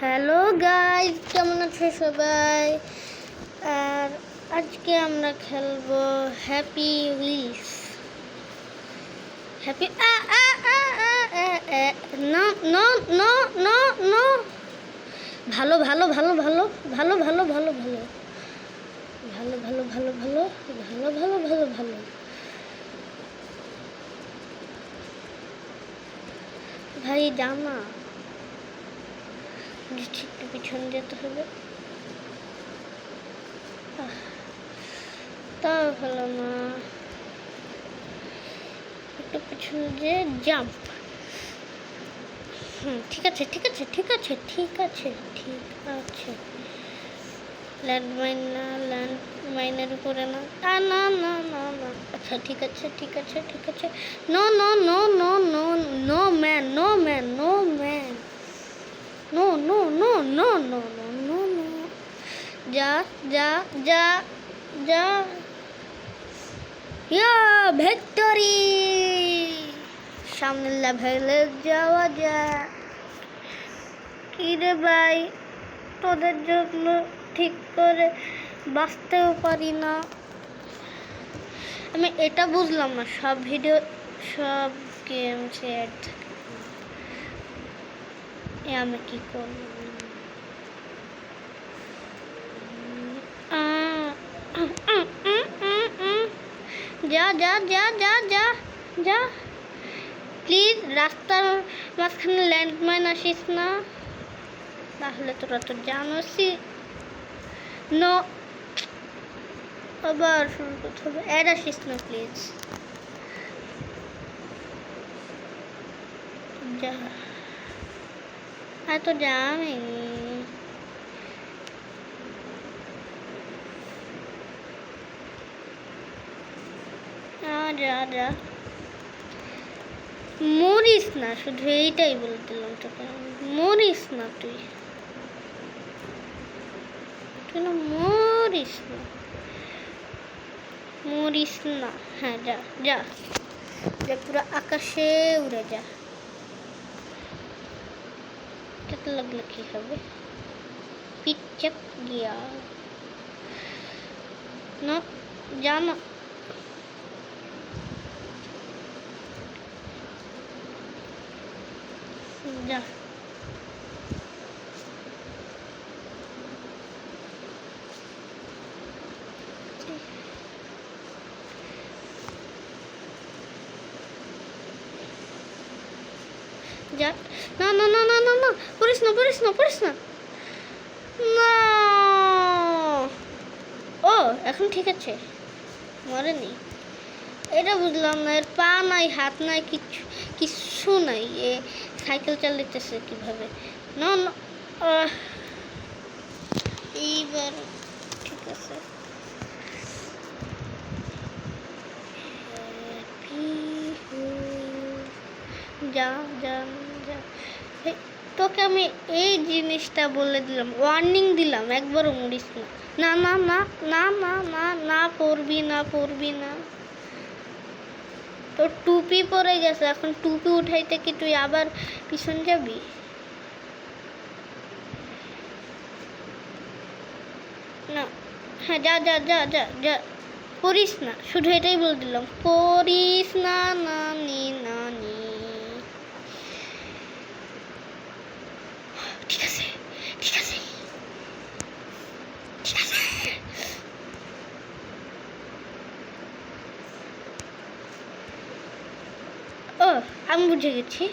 Hello guys, কেমন আছো সবাই? আর আজকে আমরা খেলবো happy wheels. Happy no no no no no ভালো ভালো ভালো ভালো ভালো ভালো ভালো ভালো ভালো ভালো ভালো ভালো ভালো ভালো ভালো ভালো ভাই জানা একটু পিছনে যেতে হবে। তা হলো না, একটু পিছনে যে জাম্প। ঠিক আছে ঠিক আছে ঠিক আছে ঠিক আছে ঠিক আছে। ল্যান্ডমাইন না, ল্যান্ডমাইনের উপরে না, না না না না। আচ্ছা ঠিক আছে ঠিক আছে ঠিক আছে। No no no no no no man, no man, no man, no no no no no no no no. যা যা যা যা। Ya victory! সামনের লেভেলে যাওয়া যায়। কি রে ভাই, তোদের জন্য ঠিক করে বাঁচতেও পারি না। আমি এটা বুঝলাম না, সব ভিডিও সব গেমসে অ্যাড থাকে। আমি কি করব? যা যা যা যা যা যা। প্লিজ রাস্তার মাঝখানে ল্যান্ডমাইন আসিস না, তাহলে তোরা তো জানোসই। নো, আবার শুরু করতে হবে। অ্যাড আসিস না প্লিজ। যা, তো জানি। যা যা, মরিস না, শুধু এইটাই বলে দিলাম তোকে। মরিস না, তুই না মরিস না, মরিস না। হ্যাঁ যা যা যা, পুরো আকাশে উড়ে যা। এটাতে লাগলে কি হবে? পিচক গিয়া না, যা না। যা যা। না না না না না না, পড়িস না পড়িস না পড়িস না। না, ও এখন ঠিক আছে, মরেনি। এটা বুঝলাম না, এর পা নাই, হাত নাই, কিচ্ছু নাই। এ সাইকেল চালাইতেছে কিভাবে? না না, এইবার ঠিক আছে। যা যা যা। তোকে আমি এই জিনিসটা বলে দিলাম, ওয়ার্নিং দিলাম, একবারও মরিস না। না না না না না না, পড়বি না পড়বি না। তোর টুপি পরে গেছে, এখন টুপি উঠাইতে কি তুই আবার পিছন যাবি? না, হ্যাঁ যা যা যা যা যা। পড়িস না, শুধু এটাই বলে দিলাম, পড়িস না। নানি নানি, ঠিক আছে ঠিক আছে ঠিক আছে। ও, আমি বুঝে গেছি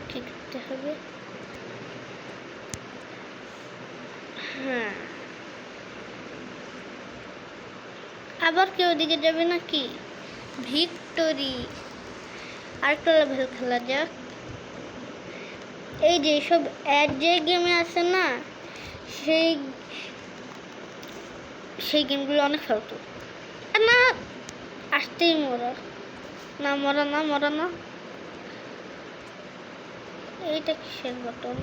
কি করতে হবে। হ্যাঁ, আবার কেউ ওদিকে যাবে নাকি? ভিক্টরি! আরেকটা লেভেল খেলা যাক। এই যে সব অ্যাড যে গেমে আছে না, সেই গেমগুলো অনেক ফালতু। না, আসতেই মরা না, মরা না, মরা না। এইটা কিসের বটন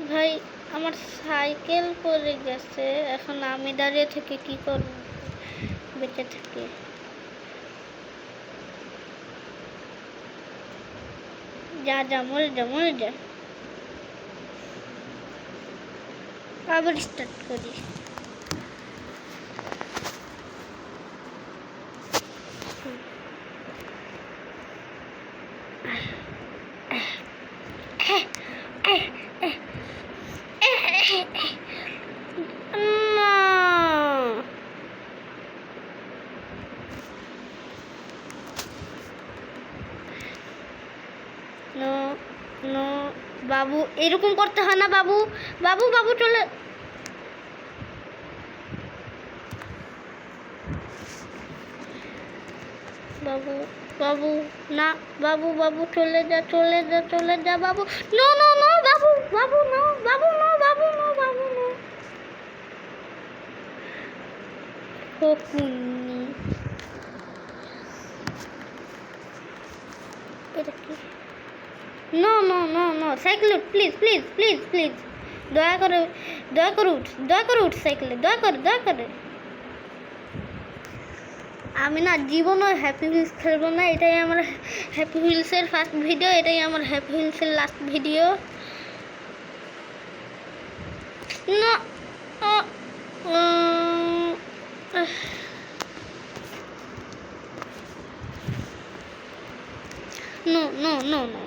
ভাই? আমার সাইকেল পড়ে গেছে, এখন আমি দাঁড়িয়ে থেকে কি করব? বেঁচে থেকে যা যা মরে যা মরে যা। আবার স্টার্ট করি। নো নো বাবু, এরকম করতে হয় না বাবু। বাবু বাবু চলে, বাবু বাবু না, বাবু বাবু চলে যা চলে যা চলে যা বাবু। নো নো নো বাবু, বাবু নো, বাবু নো, বাবু নো, বাবু নো। ফকুন্নি, এটা কি? No no no no, cycle উঠ প্লিজ প্লিজ প্লিজ প্লিজ, দয়া করে দয়া করে উঠ, দয়া করে উঠ সাইকেলে, দয়া করে দয়া করে। আমি না জীবনও হ্যাপি হুইলস খেলবো না। এটাই আমার হ্যাপি হুইলসের ফার্স্ট ভিডিও, এটাই আমার হ্যাপি হুইলসের লাস্ট ভিডিও। না নো নো নো নো,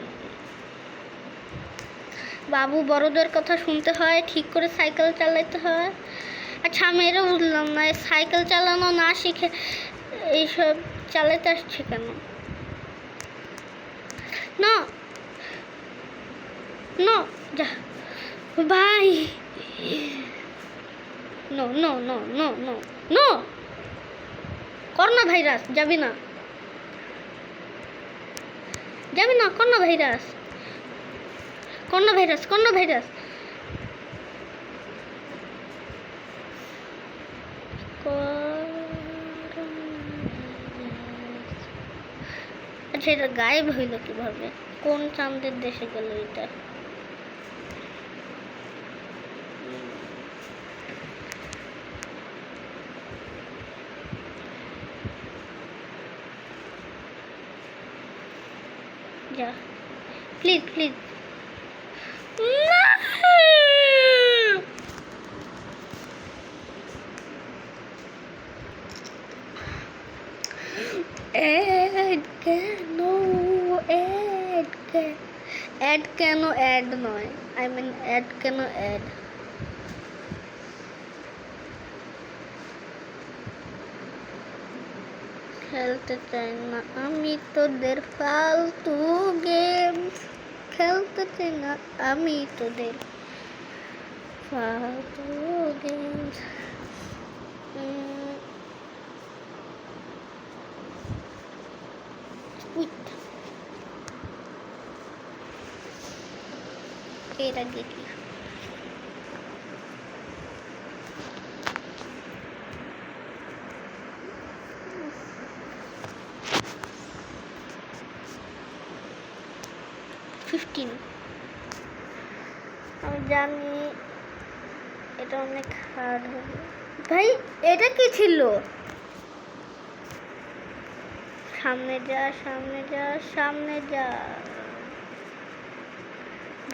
বাবু বড়দের কথা শুনতে হয়, ঠিক করে সাইকেল চালাতে হয়। আচ্ছা আমি এটা বুঝলাম না, সাইকেল চালানো না শিখে এইসব চালাতে আসছে কেন? না নো যা ভাই, no no no no no no, corona virus যাবি না, যাবি না, corona virus, corona virus, corona virus. আচ্ছা এটা গায়েব হইল কিভাবে? কোন চাঁদের দেশে গেল এটা? যা প্লিজ প্লিজ। অ্যাড কেন, অ্যাড কেন, অ্যাড নয়, আই মিন অ্যাড কেন, অ্যাড। খেলতে চাই না আমি তোদের ফালতু গেম, খেলতে চাই না আমি তোদের ফালতু গেম। এর আগে কি আমি জানি এটা অনেক হার্ড হবে। ভাই এটা কি ছিল? সামনে যা সামনে যা সামনে যা।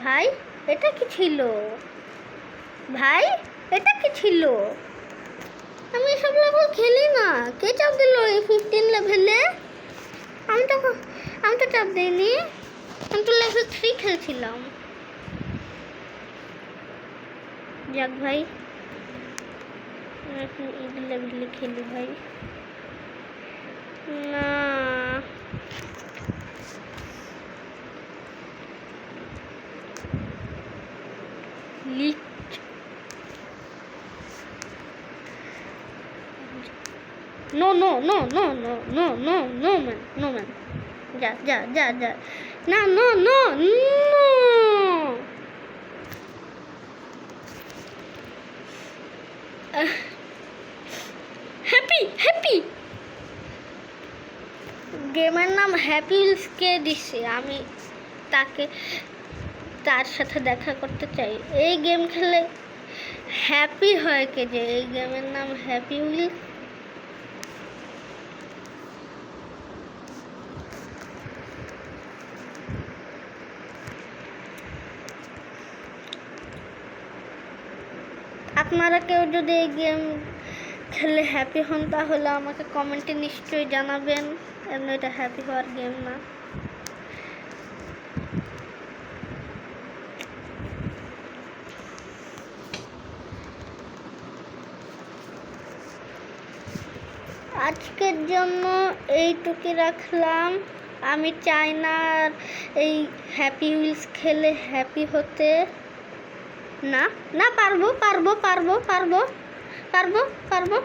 ভাই এটা কি ছিল? ভাই এটা কি ছিল? আমি এসব লেভেল খেলি না। কে চাপ দিল এই 15 লেভেলে? আমি তো চাপ দিইনি, আমি তো লেভেল 3 খেলছিলাম। যাক ভাই, এখন এই লেভেলে খেলি ভাই। না লিক, no no no no no no no no man, no man, যা যা যা যা, না no no no. Happy happy, গেমের নাম হ্যাপি হুইলস কে দিচ্ছে? আমি তার সাথে দেখা করতে চাই। এই গেম খেলে হ্যাপি হয় কে? যে এই গেমের নাম হ্যাপি হুইলস। আপনারা কেউ যদি এই গেম খেলে হ্যাপি হন তাহলে আমাকে কমেন্টে নিশ্চয়ই জানাবেন। এমনি এটা হ্যাপি হওয়ার গেম না। আজকের জন্য এইটুকুই রাখলাম। আমি চাই না আর এই হ্যাপি হুইলস খেলে হ্যাপি হতে। না না, পারবো পারবো পারবো পারবো পারবো পারবো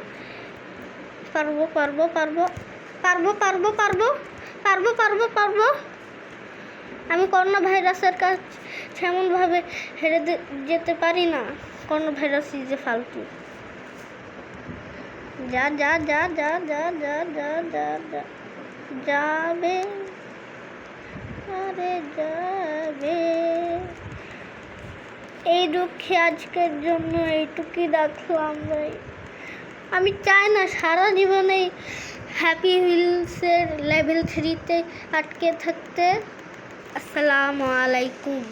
পারবো পারবো পারবো পারবো পারবো পারবো পারবো পারবো পারবো। আমি করোনা ভাইরাসের কাছে এমনভাবে হেরে যেতে পারি না। করোনা ভাইরাসই যে ফালতু। যা যা যা যা যা যা যা যা যা যাবে, আরে যাবে। এই দুঃখে আজকের জন্য এইটুকুই রাখলাম ভাই। আমি চাই না সারা জীবনে হ্যাপি হুইলসের লেভেল 3-তে আটকে থাকতে। আসসালামু আলাইকুম।